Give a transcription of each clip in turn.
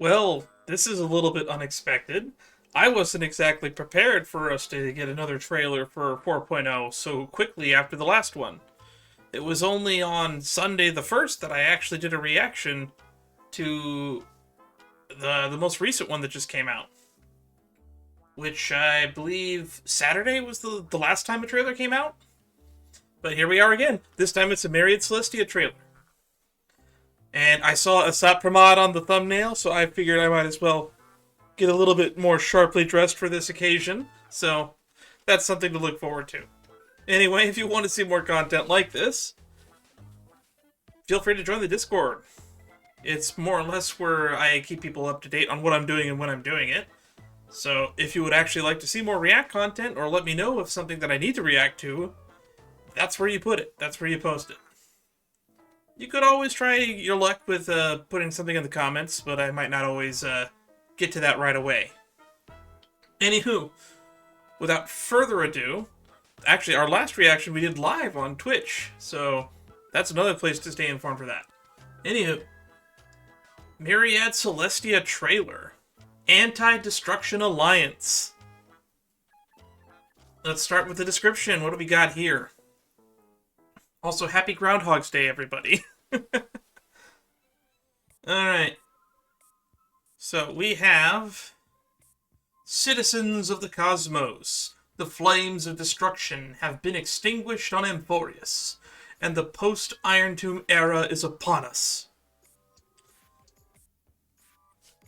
Well, this is a little bit unexpected. I wasn't exactly prepared for us to get another trailer for 4.0 so quickly after the last one. It was only on Sunday the 1st that I actually did a reaction to the most recent one that just came out. Which I believe Saturday was the last time a trailer came out. But here we are again. This time it's a Myriad Celestia trailer. And I saw Asap Pramod on the thumbnail, so I figured I might as well get a little bit more sharply dressed for this occasion. So that's something to look forward to. Anyway, if you want to see more content like this, feel free to join the Discord. It's more or less where I keep people up to date on what I'm doing and when I'm doing it. So if you would actually like to see more React content, or let me know of something that I need to react to, that's where you put it. That's where you post it. You could always try your luck with putting something in the comments, but I might not always get to that right away. Anywho, without further ado, actually our last reaction we did live on Twitch, so that's another place to stay informed for that. Anywho, Myriad Celestia trailer. Anti-Destruction Alliance. Let's start with the description. What do we got here? Also, happy Groundhog's Day, everybody. Alright. So, we have... Citizens of the Cosmos. The flames of destruction have been extinguished on Amphorius, and the post-Iron Tomb era is upon us.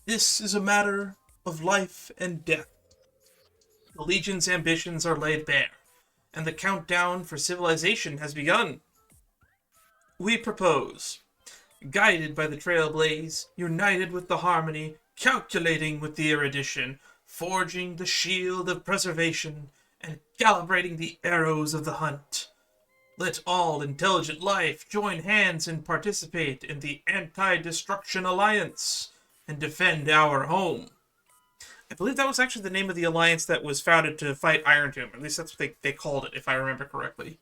This is a matter of life and death. The Legion's ambitions are laid bare, and the countdown for civilization has begun. We propose, guided by the trailblaze, united with the harmony, calculating with the erudition, forging the shield of preservation, and calibrating the arrows of the hunt. Let all intelligent life join hands and participate in the Anti-Destruction Alliance, and defend our home. I believe that was actually the name of the alliance that was founded to fight Iron Tomb. At least that's what they called it, if I remember correctly.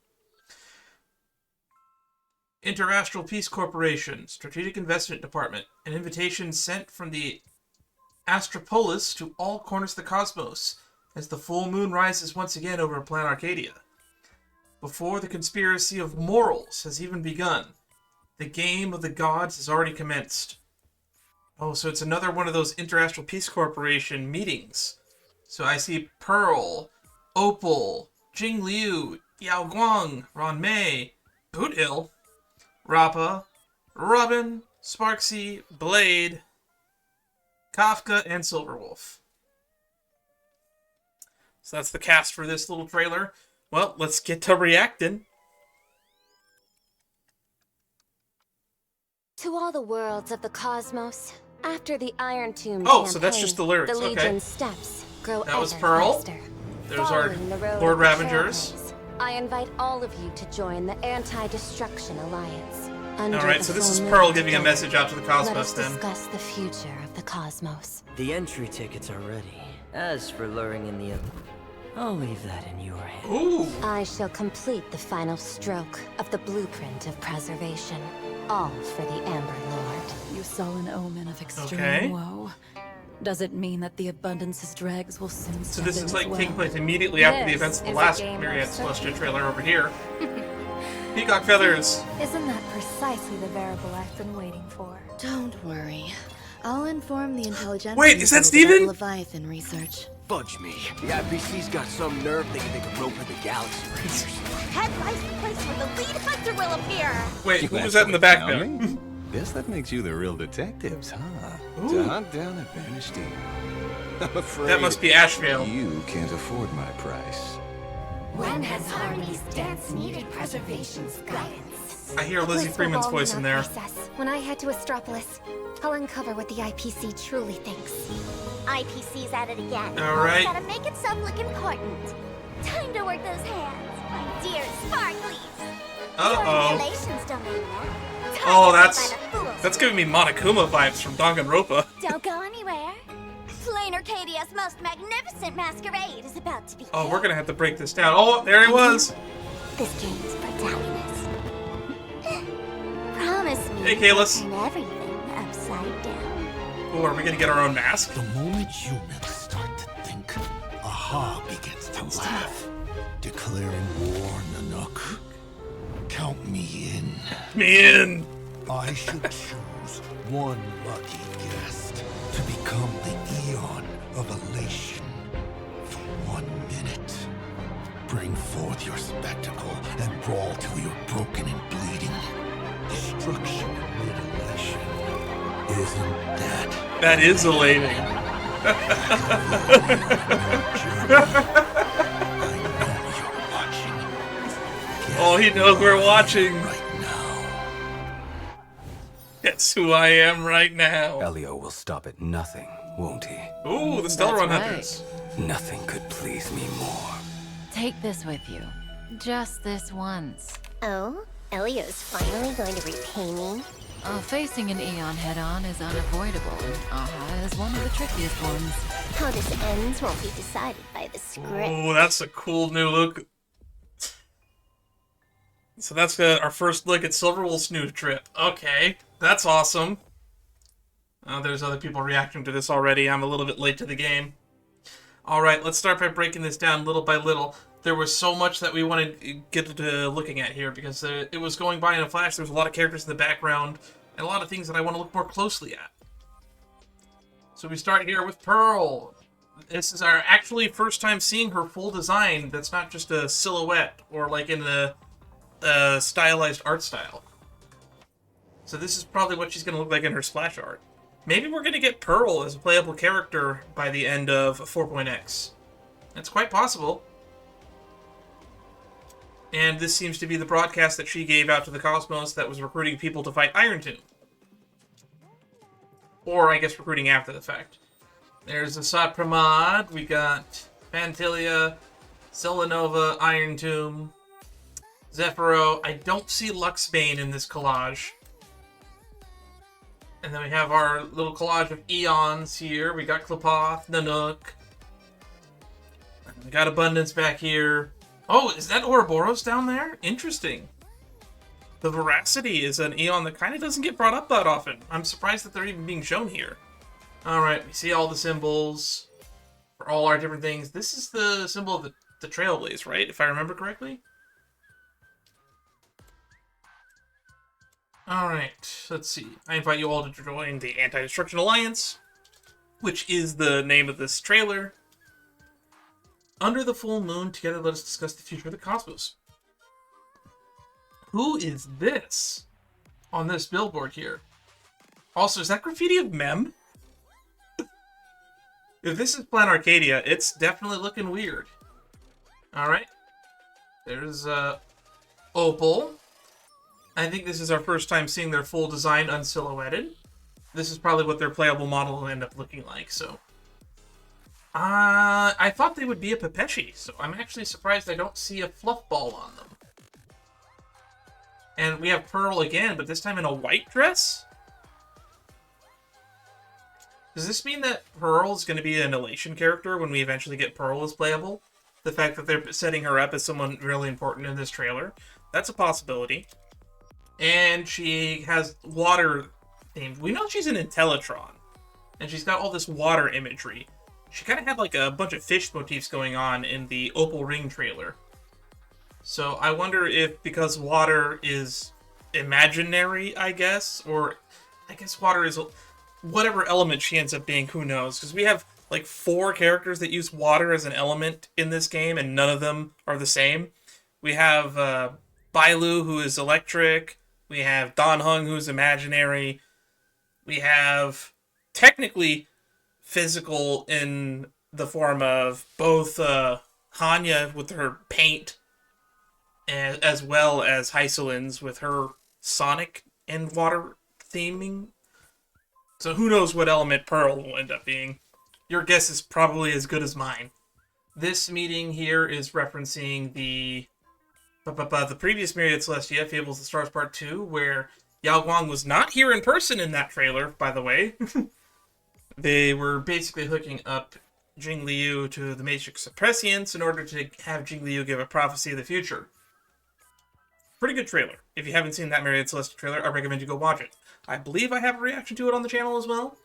Interastral Peace Corporation, Strategic Investment Department. An invitation sent from the Astropolis to all corners of the cosmos, as the full moon rises once again over Plan Arcadia. Before the conspiracy of morals has even begun, the game of the gods has already commenced. Oh, so it's another one of those Interastral Peace Corporation meetings. So I see Pearl, Opal, Jing Liu, Yao Guang, Ron Mei, Boot Hill, Rappa, Robin, Sparksy, Blade, Kafka, and Silverwolf. So that's the cast for this little trailer. Well, let's get to reacting. To all the worlds of the cosmos, after the Iron Tomb Oh, campaign, so that's just the lyrics, the okay. Legion's steps grow That was ever Pearl. faster. There's our Following the road Lord of the Ravengers. Trailblaze, I invite all of you to join the Anti-Destruction Alliance. Under Alright, the so this full is moon Pearl giving a together, message out to the let cosmos us then. discuss the future of the cosmos. The entry tickets are ready. As for luring in the... I'll leave that in your hands. Ooh! I shall complete the final stroke of the blueprint of preservation. All for the Amber Lord. You saw an omen of extreme Okay. woe. Does it mean that the abundance's dregs will soon So step this in is as like well? taking place immediately after the This events of the is a last game of Myriad searching. Celestia trailer over here. Peacock feathers! Isn't that precisely the variable I've been waiting for? Don't worry. I'll inform the intelligence. Wait, is that Steven? Leviathan research. Fudge me. The IPC's got some nerve thinking they can rope in the galaxy rangers. Head lies the place where the lead hunter will appear! Wait, You who was asked that in the what back found there? me? Guess that makes you the real detectives, huh? Ooh. To hunt down a vanished demon. I'm afraid That must be Ashvale. you can't afford my price. When has Harmony's dance needed preservation's guidance? I hear A Lizzie place Freeman's will voice fall in in our there. process. When I head to Astropolis, I'll uncover what the IPC truly thinks. IPC's at it again. Alright. Gotta make itself look important. Time to work those hands, my dear Sparklies. Uh-oh. Relations don't mean that. Time Oh, to that's play by the fools. that's giving me Monokuma vibes from Danganronpa. Don't go anywhere. Plain Arcadia's most magnificent masquerade is about to begin. Oh, we're gonna have to break this down. Oh, there he was! This game's protagonist. Promise me Hey, Kalis. you'll turn everything upside down. Oh, are we gonna get our own mask? The moment humans start to think, Aha begins to laugh, declaring war, Nanook. Count me in. Me in! I should choose one lucky guest to become the Eon of Elation for 1 minute. Bring forth your spectacle and brawl till you're broken and bleeding. Destruction amid elation. Isn't that? That is elating. I know you're watching. Oh, he knows we're watching. Right now. Guess who I am right now. Elio will stop at nothing, won't he? Ooh, the Stellaron That's Hunters. Nothing could please me more. Take this with you. Just this once. Oh, Elio's finally going to repay me. Facing an Eon head-on is unavoidable, and Aha is one of the trickiest ones. How this ends won't be decided by the script. Ooh, that's a cool new look. So that's our first look at Silverwolf's new trip. Okay, that's awesome. There's other people reacting to this already. I'm a little bit late to the game. Alright, let's start by breaking this down little by little. There was so much that we wanted to get to looking at here because it was going by in a flash. There's a lot of characters in the background and a lot of things that I want to look more closely at. So we start here with Pearl. This is our actually first time seeing her full design that's not just a silhouette or like in the stylized art style. So this is probably what she's going to look like in her splash art. Maybe we're going to get Pearl as a playable character by the end of 4.x. It's quite possible. And this seems to be the broadcast that she gave out to the cosmos that was recruiting people to fight Iron Tomb. Or, I guess, recruiting after the fact. There's Asat Pramad, we got Fantilia, Selenova, Iron Tomb, Zephyro. I don't see Luxbane in this collage. And then we have our little collage of Eons here. We got Klapoth, Nanook. We got Abundance back here. Oh, is that Ouroboros down there? Interesting. The Veracity is an Eon that kind of doesn't get brought up that often. I'm surprised that they're even being shown here. Alright, we see all the symbols for all our different things. This is the symbol of the Trailblaze, right? If I remember correctly? Alright, let's see. I invite you all to join the Anti-Destruction Alliance, which is the name of this trailer. Under the full moon, together let us discuss the future of the cosmos. Who is this on this billboard here? Also, is that graffiti of Mem? If this is Plan Arcadia, it's definitely looking weird. Alright. There's Opal. I think this is our first time seeing their full design unsilhouetted. This is probably what their playable model will end up looking like, so... I thought they would be a Pepeshi, so I'm actually surprised I don't see a fluff ball on them. And we have Pearl again, but this time in a white dress? Does this mean that Pearl is going to be an Elation character when we eventually get Pearl as playable? The fact that they're setting her up as someone really important in this trailer? That's a possibility. And she has water themed. We know she's an Intellitron. And she's got all this water imagery. She kind of had like a bunch of fish motifs going on in the Opal Ring trailer. So I wonder if because water is imaginary, I guess, or I guess water is whatever element she ends up being, who knows? Because we have like 4 characters that use water as an element in this game, and none of them are the same. We have Bailu, who is electric. We have Dan Heng, who's imaginary. We have technically physical in the form of both Hanya with her paint, as well as Hysolins with her sonic and water theming. So who knows what element Pearl will end up being. Your guess is probably as good as mine. This meeting here is referencing the previous Myriad Celestia, Fables of the Stars Part 2, where Yao Guang was not here in person in that trailer, by the way. They were basically hooking up Jing Liu to the Matrix of Prescience in order to have Jing Liu give a prophecy of the future. Pretty good trailer. If you haven't seen that Myriad Celestia trailer, I recommend you go watch it. I believe I have a reaction to it on the channel as well.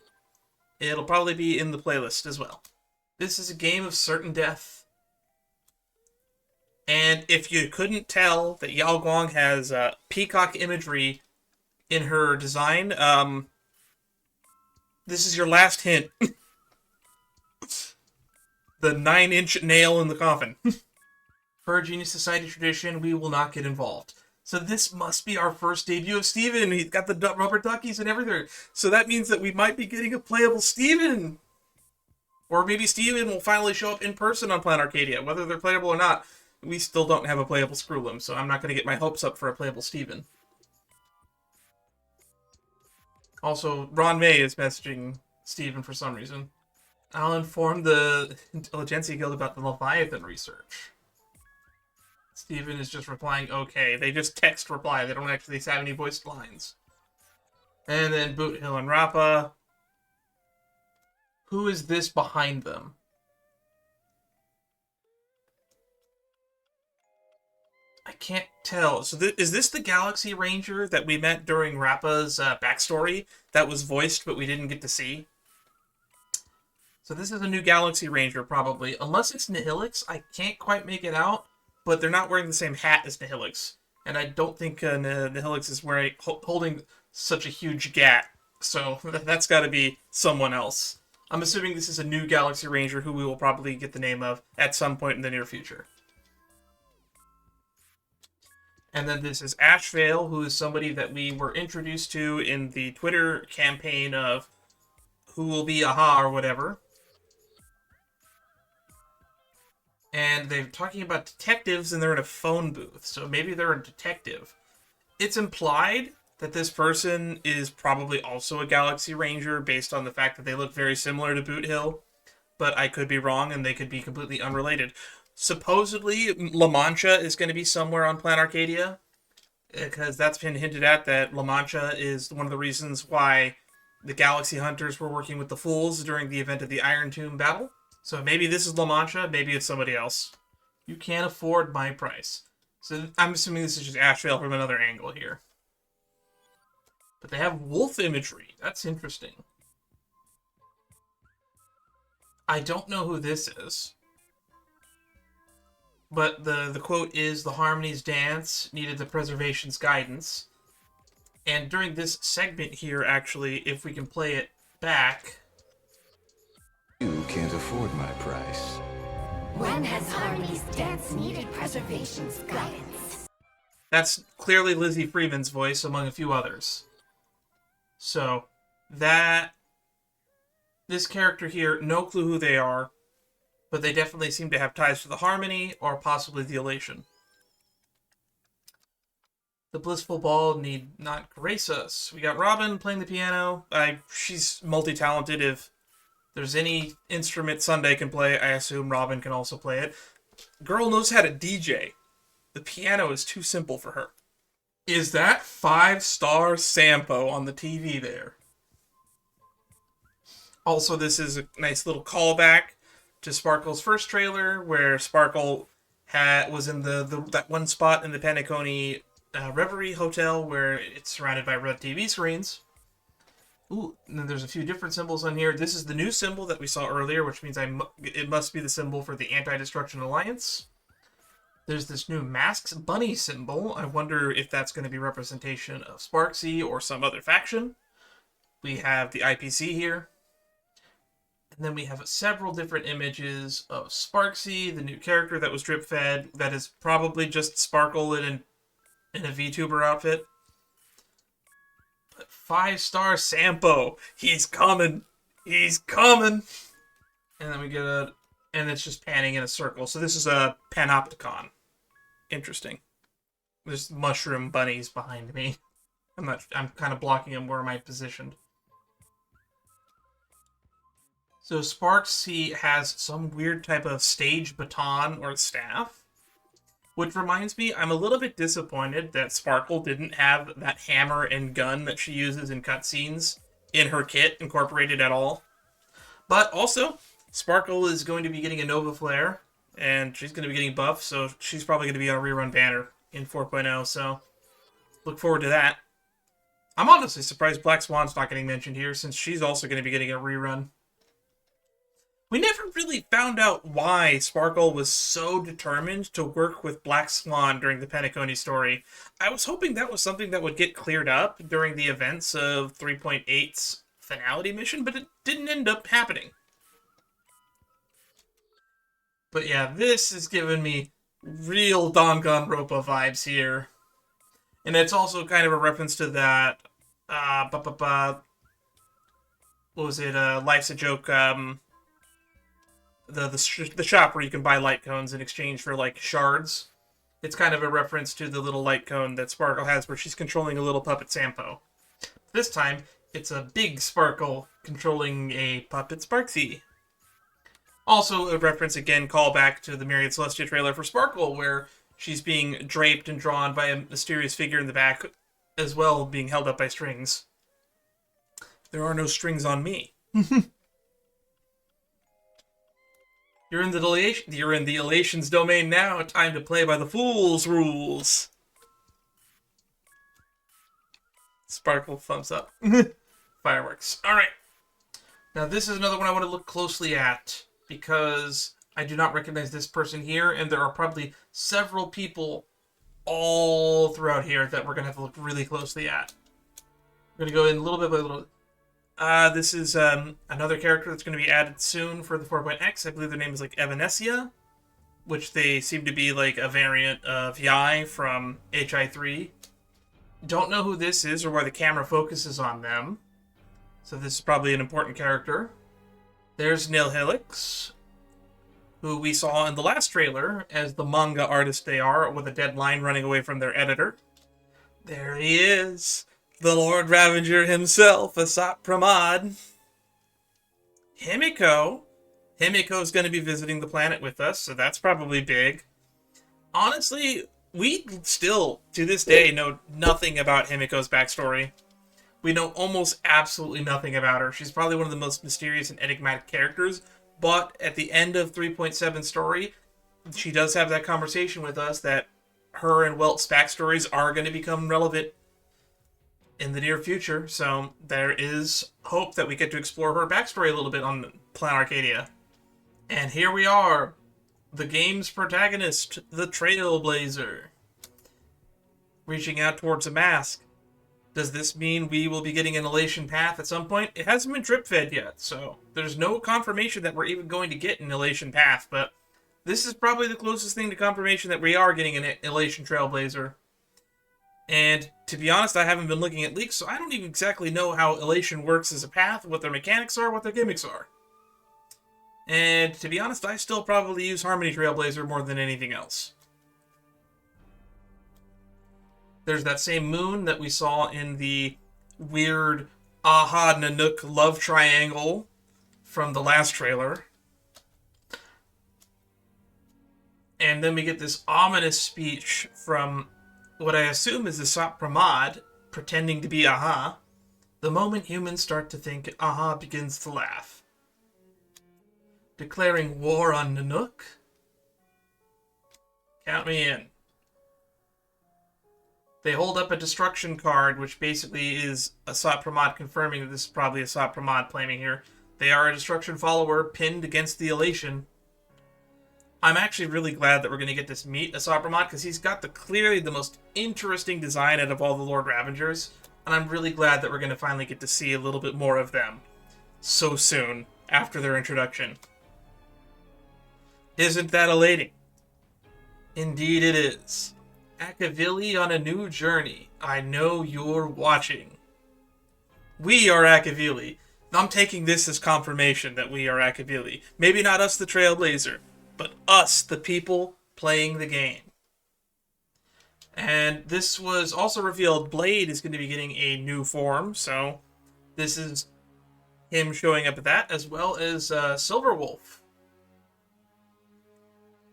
It'll probably be in the playlist as well. This is a game of certain death. And if you couldn't tell that Yao Guang has peacock imagery in her design, this is your last hint. The 9-inch nail in the coffin. Per Genius Society tradition, we will not get involved. So this must be our first debut of Steven. He's got the rubber duckies and everything. So that means that we might be getting a playable Steven. Or maybe Steven will finally show up in person on Planet Arcadia. Whether they're playable or not, we still don't have a playable Screwlim, so I'm not going to get my hopes up for a playable Steven. Also, Ron May is messaging Steven for some reason. I'll inform the Intelligentsia Guild about the Leviathan research. Steven is just replying, okay. They just text reply. They don't actually have any voiced lines. And then Boot Hill and Rappa. Who is this behind them? I can't tell. So is this the Galaxy Ranger that we met during Rappa's backstory that was voiced but we didn't get to see? So this is a new Galaxy Ranger, probably. Unless it's Nihilix, I can't quite make it out. But they're not wearing the same hat as Nihilix. And I don't think Nihilix is holding such a huge gat. So that's got to be someone else. I'm assuming this is a new Galaxy Ranger who we will probably get the name of at some point in the near future. And then this is Ashvale, who is somebody that we were introduced to in the Twitter campaign of Who Will Be Aha or whatever. And they're talking about detectives and they're in a phone booth. So maybe they're a detective. It's implied that this person is probably also a Galaxy Ranger based on the fact that they look very similar to Boot Hill. But I could be wrong and they could be completely unrelated. Supposedly, La Mancha is going to be somewhere on Planet Arcadia. Because that's been hinted at that La Mancha is one of the reasons why the Galaxy Hunters were working with the Fools during the event of the Iron Tomb battle. So maybe this is La Mancha, maybe it's somebody else. You can't afford my price. So I'm assuming this is just Ashvale from another angle here. But they have wolf imagery. That's interesting. I don't know who this is. But the quote is, the Harmonies dance needed the preservation's guidance. And during this segment here, actually, if we can play it back... You can't afford my price. When has Harmony's dance needed preservation's guidance? That's clearly Lizzie Freeman's voice, among a few others. So, this character here, no clue who they are, but they definitely seem to have ties to the Harmony, or possibly the Elation. The Blissful Ball need not grace us. We got Robin playing the piano. She's multi-talented. If there's any instrument Sunday can play, I assume Robin can also play it. Girl knows how to DJ. The piano is too simple for her. Is that 5-star Sampo on the TV there? Also, this is a nice little callback to Sparkle's first trailer, where Sparkle was in that one spot in the Penacony Reverie Hotel where it's surrounded by red TV screens. Ooh, and then there's a few different symbols on here. This is the new symbol that we saw earlier, which means it must be the symbol for the Anti-Destruction Alliance. There's this new Masks Bunny symbol. I wonder if that's going to be representation of Sparksy or some other faction. We have the IPC here. And then we have several different images of Sparksy, the new character that was drip-fed. That is probably just Sparkle in a VTuber outfit. But 5-star Sampo. He's coming. He's coming. And then we get and it's just panning in a circle. So this is a panopticon. Interesting. There's mushroom bunnies behind me. I'm kind of blocking them where am I positioned. So Sparksy has some weird type of stage baton or staff. Which reminds me, I'm a little bit disappointed that Sparkle didn't have that hammer and gun that she uses in cutscenes in her kit incorporated at all. But also, Sparkle is going to be getting a Nova Flare, and she's going to be getting buffed, so she's probably going to be on a rerun banner in 4.0, so look forward to that. I'm honestly surprised Black Swan's not getting mentioned here, since she's also going to be getting a rerun. We never really found out why Sparkle was so determined to work with Black Swan during the Penacony story. I was hoping that was something that would get cleared up during the events of 3.8's finality mission, but it didn't end up happening. But yeah, this is giving me real Danganronpa vibes here. And it's also kind of a reference to that, what was it, Life's a Joke, the shop where you can buy light cones in exchange for, like, shards. It's kind of a reference to the little light cone that Sparkle has where she's controlling a little puppet Sampo. This time, it's a big Sparkle controlling a puppet Sparksy. Also, a reference, again, callback to the Myriad Celestia trailer for Sparkle, where she's being draped and drawn by a mysterious figure in the back, as well being held up by strings. There are no strings on me. You're in the Elations domain now. Time to play by the Fool's rules. Sparkle, thumbs up. Fireworks. All right. Now, this is another one I want to look closely at, because I do not recognize this person here, and there are probably several people all throughout here that we're going to have to look really closely at. We're going to go in a little bit by little. This is another character that's going to be added soon for the 4.X. I believe their name is like Evanescia, which they seem to be like a variant of Yai from HI3. Don't know who this is or why the camera focuses on them. So this is probably an important character. There's Nil Helix, who we saw in the last trailer as the manga artist they are, with a deadline running away from their editor. There he is, the Lord Ravager himself, Asat Pramad. Himiko. Himiko's going to be visiting the planet with us, so that's probably big. Honestly, we still, to this day, know nothing about Himiko's backstory. We know almost absolutely nothing about her. She's probably one of the most mysterious and enigmatic characters, but at the end of 3.7 story, she does have that conversation with us that her and Welt's backstories are going to become relevant in the near future, so there is hope that we get to explore her backstory a little bit on Planet Arcadia. And here we are, the game's protagonist, the Trailblazer, reaching out towards a mask. Does this mean we will be getting an Elation Path at some point? It hasn't been drip-fed yet, so there's no confirmation that we're even going to get an Elation Path, but this is probably the closest thing to confirmation that we are getting an Elation Trailblazer. And to be honest, I haven't been looking at leaks, so I don't even exactly know how Elation works as a path, what their mechanics are, what their gimmicks are. And to be honest, I still probably use Harmony Trailblazer more than anything else. There's that same moon that we saw in the weird Aha Nanook love triangle from the last trailer. And then we get this ominous speech from what I assume is Asat Pramad, pretending to be Aha. The moment humans start to think, Aha begins to laugh. Declaring war on Nanook? Count me in. They hold up a destruction card, which basically is Asat Pramad confirming that this is probably Asat Pramad claiming here. They are a destruction follower pinned against the Elation. I'm actually really glad that we're going to get to meet Asat Pramad, because he's got clearly the most interesting design out of all the Lord Ravengers, and I'm really glad that we're going to finally get to see a little bit more of them so soon after their introduction. Isn't that elating? Indeed it is. Akavili on a new journey. I know you're watching. We are Akavili. I'm taking this as confirmation that we are Akavili. Maybe not us, the Trailblazer, but us, the people playing the game. And this was also revealed Blade is going to be getting a new form, so this is him showing up at that, as well as Silverwolf.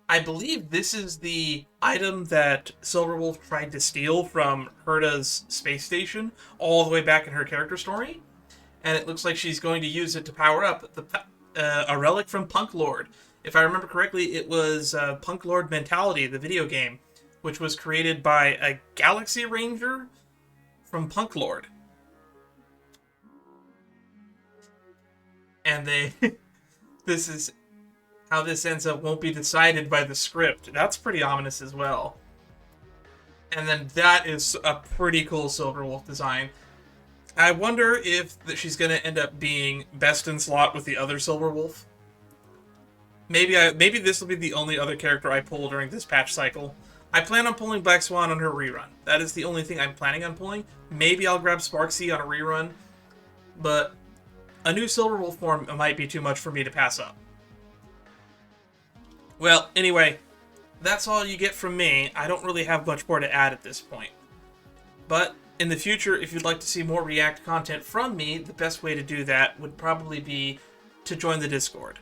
I believe this is the item that Silverwolf tried to steal from Herta's space station all the way back in her character story. And it looks like she's going to use it to power up a relic from Punk Lord. If I remember correctly, it was Punk Lord Mentality, the video game, which was created by a Galaxy Ranger from Punk Lord. and they this is how this ends up won't be decided by the script. That's pretty ominous as well. And then that is a pretty cool Silverwolf design. I wonder if she's going to end up being best in slot with the other Silverwolf. Maybe this will be the only other character I pull during this patch cycle. I plan on pulling Black Swan on her rerun. That is the only thing I'm planning on pulling. Maybe I'll grab Sparksy on a rerun, but a new Silverwolf form might be too much for me to pass up. Well, anyway, that's all you get from me. I don't really have much more to add at this point. But in the future, if you'd like to see more React content from me, the best way to do that would probably be to join the Discord.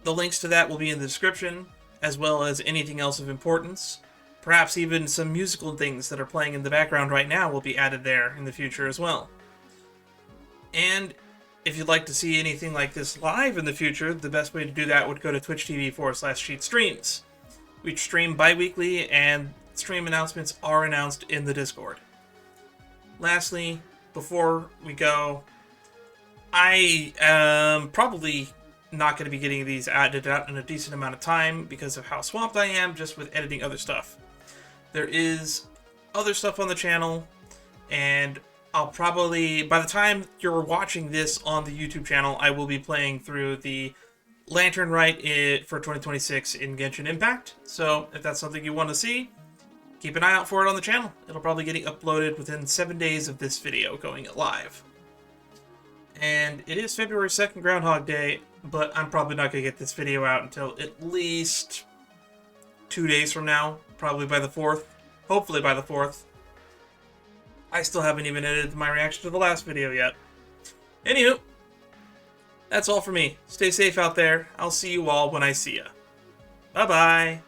The links to that will be in the description, as well as anything else of importance. Perhaps even some musical things that are playing in the background right now will be added there in the future as well. And if you'd like to see anything like this live in the future, the best way to do that would go to twitch.tv/cheatstreams. We stream bi-weekly, and stream announcements are announced in the Discord. Lastly, before we go, I am probably not going to be getting these edited out in a decent amount of time because of how swamped I am just with editing other stuff. There is other stuff on the channel, and I'll probably, by the time you're watching this on the YouTube channel, I will be playing through the Lantern Rite for 2026 in Genshin Impact. So if that's something you want to see, keep an eye out for it on the channel. It'll probably get uploaded within 7 days of this video going live. And it is February 2nd, Groundhog Day, but I'm probably not going to get this video out until at least 2 days from now, probably by the 4th, hopefully by the 4th. I still haven't even edited my reaction to the last video yet. Anywho, that's all for me. Stay safe out there. I'll see you all when I see ya. Bye-bye.